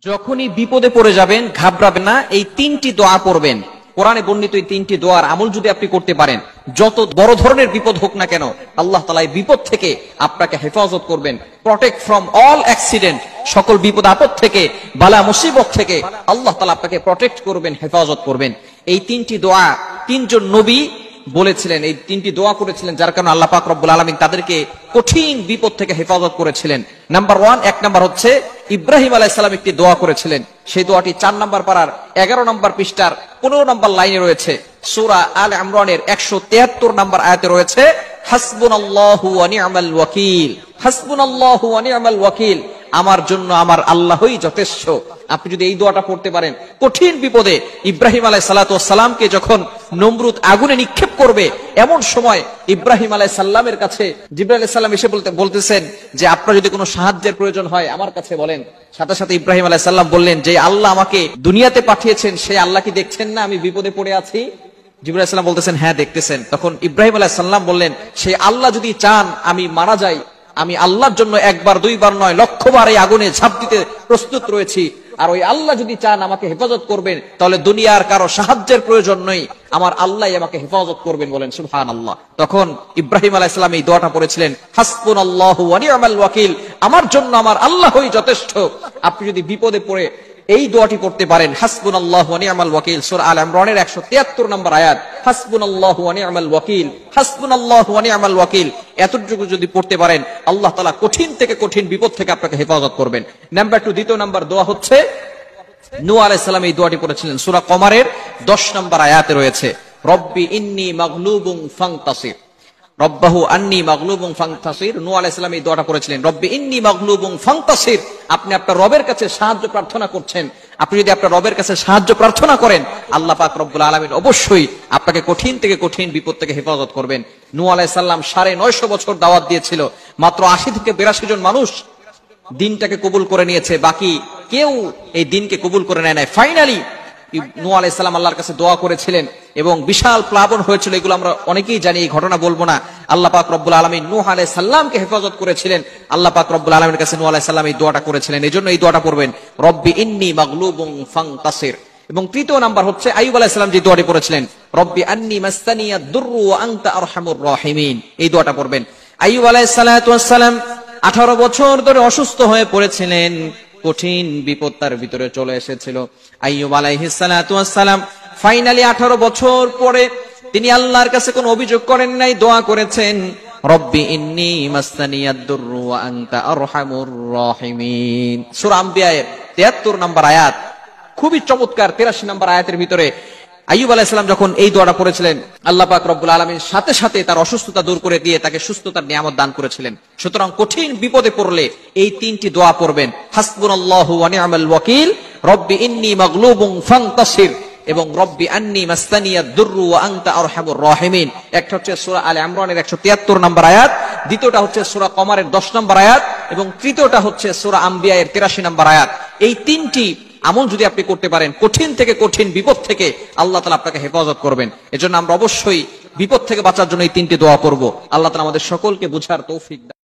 যখনই বিপদে পড়ে যাবেন ঘাবড়াবেন না, এই তিনটি দোয়া পড়বেন। কোরআনে বর্ণিত এই তিনটি দোয়ার আমল যদি আপনি করতে পারেন, যত বড় ধরনের বিপদ হোক না কেন আল্লাহ তাআলা এই বিপদ থেকে আপনাকে হেফাজত করবেন। প্রটেক্ট ফ্রম অল অ্যাক্সিডেন্ট, সকল বিপদ আপদ থেকে, বালা মুসিবত থেকে আল্লাহ তাআলা আপনাকে প্রটেক্ট করবেন, হেফাজত করবেন। এই তিনটি দোয়া তিনজন নবী বলেছিলেন, এই তিনটি দোয়া করেছিলেন, যার কারণে আল্লাহ পাক রব্বুল আলামিন তাদেরকে কঠিন বিপদ থেকে হেফাজত করেছিলেন। নাম্বার 1, 1 নাম্বার হচ্ছে ইব্রাহিম আলাইহিস সালাম একটি দোয়া করেছিলেন। সেই দোয়াটি 4 নাম্বার পারার 11 নাম্বার পৃষ্ঠার 15 নাম্বার লাইনে রয়েছে। সূরা আলে ইমরানের 173 নাম্বার আয়াতে রয়েছে, হাসবুনাল্লাহু ওয়া নি'মাল ওয়াকিল, হাসবুনাল্লাহু ওয়া নি'মাল ওয়াকিল, আমার জন্য আমার আল্লাহই যথেষ্ট। আপনি যদি এই দোয়াটা পড়তে পারেন, কঠিন বিপদে ইব্রাহিম আলাইহিস সালাতু ওয়াস সালামকে যখন নমরুদ আগুনে নিক্ষেপ করবে, এমন সময় ইব্রাহিম আলাইহিস সালামের কাছে জিবরাইল আলাইহিস সালাম এসে বলতেছেন যে আপনার যদি কোনো সাহায্যের প্রয়োজন হয় আমার কাছে বলেন। সাথে সাথে ইব্রাহিম আলাইহিস সালাম বললেন যে আল্লাহ আমাকে দুনিয়াতে পাঠিয়েছেন, সেই আল্লাহ কি দেখছেন না আমি বিপদে পড়ে আছি? জিবরাইল আলাইহিস সালাম বলতেছেন হ্যাঁ দেখতেছেন। তখন ইব্রাহিম আলাইহিস সালাম বললেন, সেই আল্লাহ যদি চান আমি মারা যাই, আমি আল্লাহর জন্য একবার দুইবার নয় লক্ষবার এই আগুনে ঝাঁপ দিতে প্রস্তুত রয়েছি। আর ওই আল্লাহ যদি চান আমাকে হেফাজত করবেন, তাহলে দুনিয়ার কারো সাহায্যের প্রয়োজন নেই, আমার আল্লাহই আমাকে হেফাজত করবেন, বলেন সুবহানাল্লাহ। তখন ইব্রাহিম আলাইহিস সালাম এই দোয়াটা পড়েছিলেন, হাসবুনাল্লাহু ওয়া নি'মাল ওয়াকিল, আমার জন্য আমার আল্লাহই যথেষ্ট। আপনি যদি বিপদে পড়ে এই দোয়াটি পড়তে পারেন, হাসবুনাল্লাহু ওয়া নি'মাল ওয়াকিল, সূরা আল ইমরানের 173 নম্বর আয়াত, হাসবুনাল্লাহু ওয়া নি'মাল ওয়াকিল, হাসবুনাল্লাহু ওয়া নি'মাল ওয়াকিল, এতটুকু যদি পড়তে পারেন আল্লাহ তাআলা কঠিন থেকে কঠিন বিপদ থেকে আপনাকে হেফাজত করবেন। নাম্বার 2, দ্বিতীয় নাম্বার দোয়া হচ্ছে, নূহ আলাইহিস সালাম এই দোয়াটি পড়েছিলেন, সূরা কমারের 10 নম্বর আয়াতে রয়েছে, রব্বি ইন্নী মাগলুবুন ফান্তাসির, রব্বাহু আন্নী মাগলুবুন ফান্তাসির। নূহ আলাইহিস সালাম এই দোয়াটা করেছিলেন, রব্বি ইন্নী মাগলুবুন ফান্তাসির। আপনি আপনার রবের কাছে সাহায্য প্রার্থনা করছেন। আপনি যদি আপনার রবের কাছে সাহায্য প্রার্থনা করেন, আল্লাহ পাক রব্বুল আলামিন অবশ্যই আপনাকে কঠিন থেকে কঠিন বিপদ থেকে হেফাজত করবেন। নূহ আলাইহিস সালাম 950 বছর দাওয়াত দিয়েছিল, মাত্র 80 থেকে 82 জন মানুষ দিনটাকে কবুল করে নিয়েছে, বাকি কেউ এই দিনকে কবুল করে নেয় নাই। ফাইনালি নূহ আলাইহিস সালাম আল্লাহর কাছে দোয়া করেছিলেন এবং বিশাল প্লাবন হয়েছিল, এগুলো আমরা অনেকেই জানি, এই ঘটনা বলবো না। আল্লাহ পাক রব্বুল আলামিন নূহ আলাইহিস সালামকে হেফাজত করেছিলেন। আল্লাহ পাক রব্বুল আলামিনের কাছে নূহ আলাইহিস সালাম এই দোয়াটা করেছিলেন, এজন্য এই দোয়াটা পড়বেন, রব্বি ইন্নী মাগলুবুন ফান্তাসির। এবং তৃতীয় নাম্বার হচ্ছে আইয়ুব আলাইহিস সালাম যে দোয়াটি পড়েছিলেন, রব্বি আন্নী মাসসানিয়াদ দুররু ওয়া আনতা আরহামুর রাহিমিন, এই দোয়াটা পড়বেন। আইয়ুব আলাইহিস সালাতু ওয়াস সালাম 18 বছর ধরে অসুস্থ হয়ে পড়েছিলেন, কঠিন বিপদ তার ভিতরে চলে এসেছিল। আইয়ুব আলাইহিস সালাতু ওয়াস সালাম ফাইনালি 18 বছর পরে তিনি আল্লাহর কাছে কোনো অভিযোগ করেন নাই, দোয়া করেছেন, রব্বি ইন্নী মাসসানিয়াদ দুররু ওয়া আনতা আরহামুর রাহিমিন। সূরা আম্বিয়ার 73 নম্বর আয়াত, খুবই চমৎকার 83 নম্বর আয়াতের ভিতরে আইয়ুব আলাইহিস সালাম যখন এই দোয়াটা পড়েছিলেন, আল্লাহ পাক রব্বুল আলামিন সাথে সাথে তার অসুস্থতা দূর করে দিয়ে তাকে সুস্থতার নিয়ামত দান করেছিলেন। সুতরাং কঠিন বিপদে পড়লে এই তিনটি দোয়া পড়বেন, হাসবুনাল্লাহু ওয়া নি'মাল ওয়াকিল, রব্বি ইন্নী মাগলুবুন ফান্তাসির এবং রব্বি আন্নী মাসসানিয়াদ দুররু ওয়া আনতা আরহামুর রাহিমিন। একটা হচ্ছে সূরা আলে ইমরানের 173 নম্বর আয়াত, দ্বিতীয়টা হচ্ছে সূরা কমারের 10 নম্বর আয়াত এবং তৃতীয়টা হচ্ছে সূরা আম্বিয়ার 83 নম্বর আয়াত। এই তিনটি আমল যদি আপনি করতে পারেন, কঠিন থেকে কঠিন বিপদ থেকে আল্লাহ তাআলা আপনাকে হেফাজত করবেন। এজন্য আমরা অবশ্যই বিপদ থেকে বাঁচার জন্য এই তিনটি দোয়া করব। আল্লাহ তাআলা আমাদের সকলকে বুঝার তৌফিক দান।